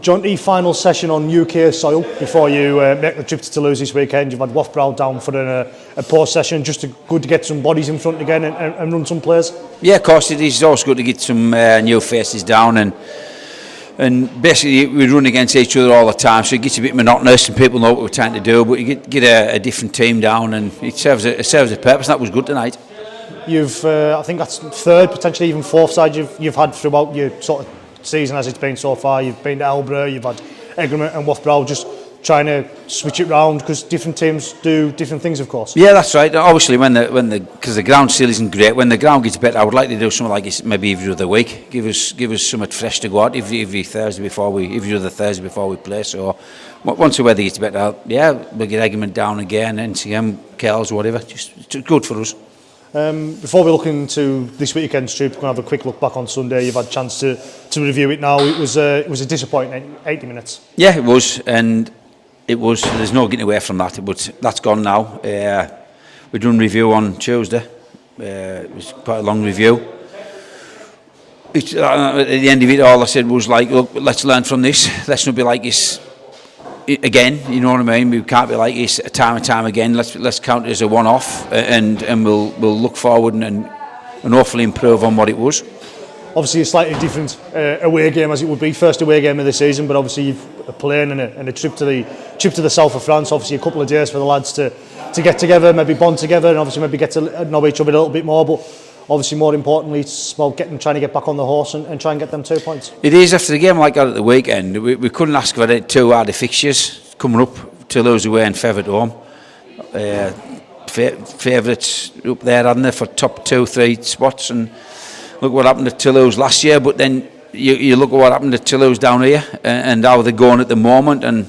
Jonty, final session on UK soil before you make the trip to Toulouse this weekend. You've had Wafbrow down for a post session, just good to get some bodies in front again and run some players. Yeah, of course it is. It's always good to get some new faces down, and basically we run against each other all the time, so it gets a bit monotonous and people know what we're trying to do. But you get a different team down, and it serves a purpose. That was good tonight. You've, I think that's third, potentially even fourth side you've had throughout your sort of season as it's been so far. You've been to Elborough, you've had Egremont and Wafbrow, just trying to switch it round because different teams do different things, of course. Yeah, that's right. Obviously, because the ground still isn't great. When the ground gets better, I would like to do something like this maybe every other week. Give us something fresh to go out every Thursday every other Thursday before we play. So once the weather gets better, yeah, we'll get Egremont down again, NCM, Kells, whatever. Just good for us. Before we look into this weekend's trip, we're going to have a quick look back on Sunday. You've had a chance to review it now. It was a disappointing 80 minutes. Yeah, it was, and it was. There's no getting away from that. But that's gone now. We done review on Tuesday. It was quite a long review. At the end of it, all I said was like, look, let's learn from this. Let's not be like this again, you know what I mean. We can't be like this time and time again. Let's count it as a one-off, and we'll look forward and hopefully improve on what it was. Obviously, a slightly different away game as it would be, first away game of the season. But obviously, you've a plane and a trip to the south of France. Obviously, a couple of days for the lads to get together, maybe bond together, and obviously maybe get to know each other a little bit more. But obviously, more importantly, it's about trying to get back on the horse and try and get them 2 points. It is. After the game like that at the weekend, we couldn't ask for it too hard of fixtures coming up. Toulouse away and Fev at home. Favourites up there, hadn't they, for top 2-3 spots. And look what happened to Toulouse last year. But then you look at what happened to Toulouse down here and how they're going at the moment. And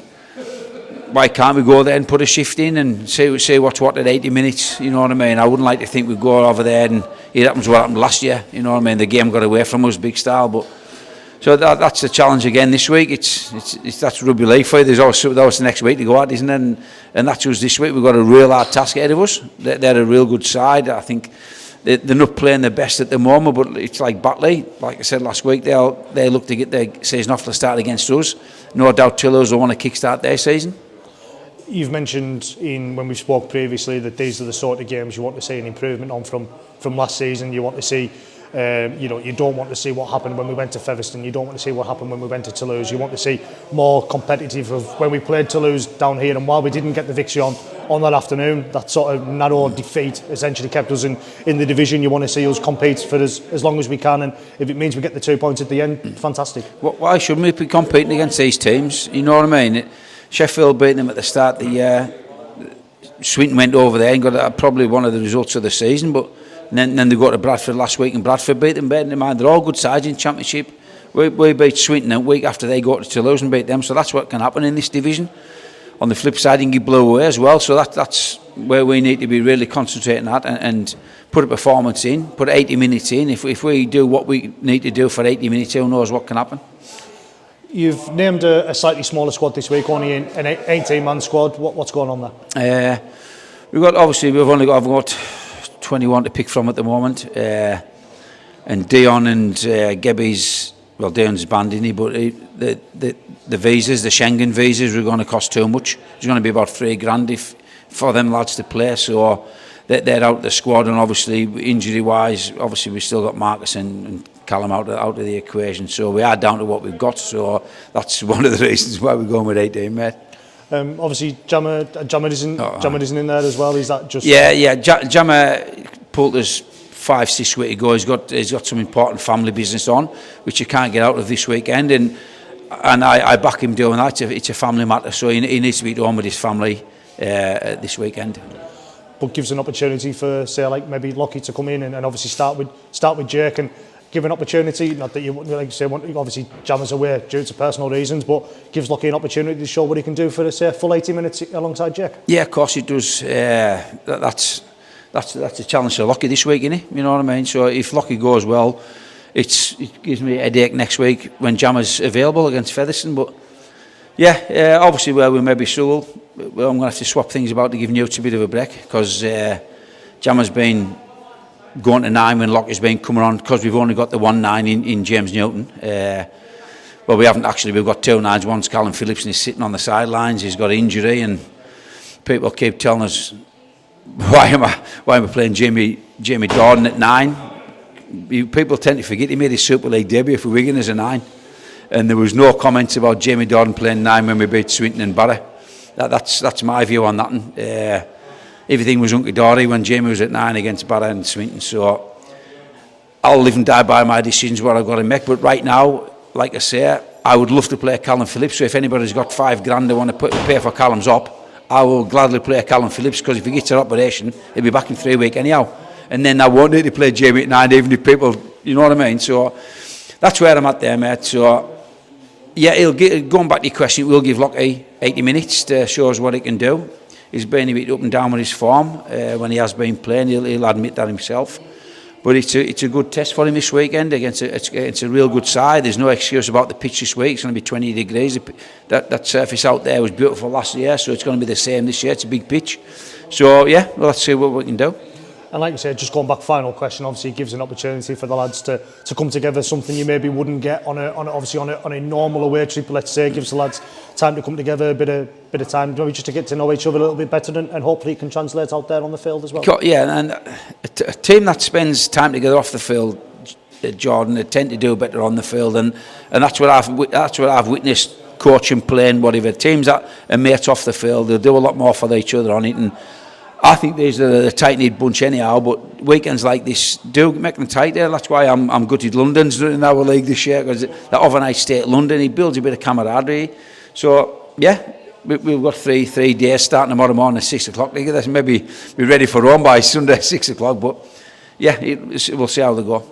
why can't we go there and put a shift in and see what's what at 80 minutes? You know what I mean? I wouldn't like to think we'd go over there and it happens what happened last year. You know what I mean? The game got away from us, big style. But so that's the challenge again this week. It's that's rugby league for you. There's always the next week to go at, isn't it? And that's us this week. We've got a real hard task ahead of us. They're a real good side. I think they're not playing the best at the moment, but it's like Batley. Like I said last week, they look to get their season off to start against us. No doubt Toulouse will want to kickstart their season. You've mentioned when we spoke previously that these are the sort of games you want to see an improvement on from last season. You want to see, you don't want to see what happened when we went to Featherstone. You don't want to see what happened when we went to Toulouse. You want to see more competitive of when we played Toulouse down here. And while we didn't get the victory on that afternoon, that sort of narrow defeat essentially kept us in the division. You want to see us compete for as long as we can, and if it means we get the 2 points at the end, fantastic. Why shouldn't we be competing against these teams? You know what I mean? Sheffield beat them at the start of the year. Swinton went over there and got probably one of the results of the season, but then they got to Bradford last week and Bradford beat them. Bearing in mind, they're all good sides in Championship. We beat Swinton a week after they go to Toulouse and beat them, so that's what can happen in this division. On the flip side, you can get blown away as well, so that's where we need to be really concentrating at and put a performance in, put 80 minutes in. If we do what we need to do for 80 minutes, who knows what can happen. You've named a slightly smaller squad this week, only an 18-man squad. What's going on there? I've got 21 to pick from at the moment, and Dion and Gebby's. Well, Dion's banned, isn't he? But the visas, the Schengen visas, are going to cost too much. It's going to be about $3,000 for them lads to play. So they're out of the squad, and obviously injury-wise, obviously we've still got Marcus and Callum out of the equation. So we are down to what we've got. So that's one of the reasons why we're going with 18, mate. Obviously, Jammer isn't in there as well. Is that just? Yeah. Jammer pulled us 5-6 weeks ago. He's got some important family business on, which you can't get out of this weekend, and I back him doing that. It's a family matter, so he needs to be at home with his family this weekend. But gives an opportunity for, say, like maybe Lockie to come in and obviously start with Jake and give an opportunity. Not that you like say, obviously Jammer's away due to personal reasons, but gives Lockie an opportunity to show what he can do for say full 80 minutes alongside Jake. Yeah, of course it does. That's a challenge to Lockie this week, isn't it? You know what I mean? So if Lockie goes well, it gives me a headache next week when Jammer's available against Featherstone. But yeah, obviously where we maybe struggle, I'm going to have to swap things about to give Newts a bit of a break, because Jammer's been going to 9 when Lockie's been coming on, because we've only got the 1-9 in James Newton. well, we haven't actually. We've got 2 nines. One's Callum Phillips, and he's sitting on the sidelines. He's got injury, and people keep telling us, why am I playing Jamie Dorden at 9? People tend to forget he made his Super League debut for Wigan as a 9, and there was no comments about Jamie Dorden playing 9 when we beat Swinton and Barra. That's my view on that. Everything was hunky-dory when Jamie was at 9 against Barra and Swinton. So I'll live and die by my decisions what I've got to make. But right now, like I say, I would love to play Callum Phillips. So if anybody's got $5,000 they want to pay for Callum's op, I will gladly play Callum Phillips, because if he gets an operation, he'll be back in 3 weeks anyhow. And then I won't need to play Jamie at 9, even if people, you know what I mean? So that's where I'm at there, mate. So yeah, going back to your question, we'll give Lockie 80 minutes to show us what he can do. He's been a bit up and down with his form when he has been playing. He'll admit that himself. But it's a good test for him this weekend against it's a real good side. There's no excuse about the pitch this week. It's going to be 20 degrees. That surface out there was beautiful last year, so it's going to be the same this year. It's a big pitch. So yeah, well, let's see what we can do. And like you said, just going back, final question, obviously it gives an opportunity for the lads to come together, something you maybe wouldn't get on a normal away trip, let's say. It gives the lads time to come together, a bit of time, maybe just to get to know each other a little bit better, and hopefully it can translate out there on the field as well. Yeah, and a team that spends time together off the field, Jordan, they tend to do better on the field, and that's what I've witnessed coaching, playing, whatever. Teams that are mates off the field, they'll do a lot more for each other on it, and I think these are a tight-knit bunch anyhow, but weekends like this do make them tight there. That's why I'm gutted London's in our league this year, because that overnight stay at London, it builds a bit of camaraderie. So, yeah, we've got three days starting tomorrow morning at 6 o'clock. Maybe be ready for home by Sunday at 6 o'clock, but yeah, we'll see how they go.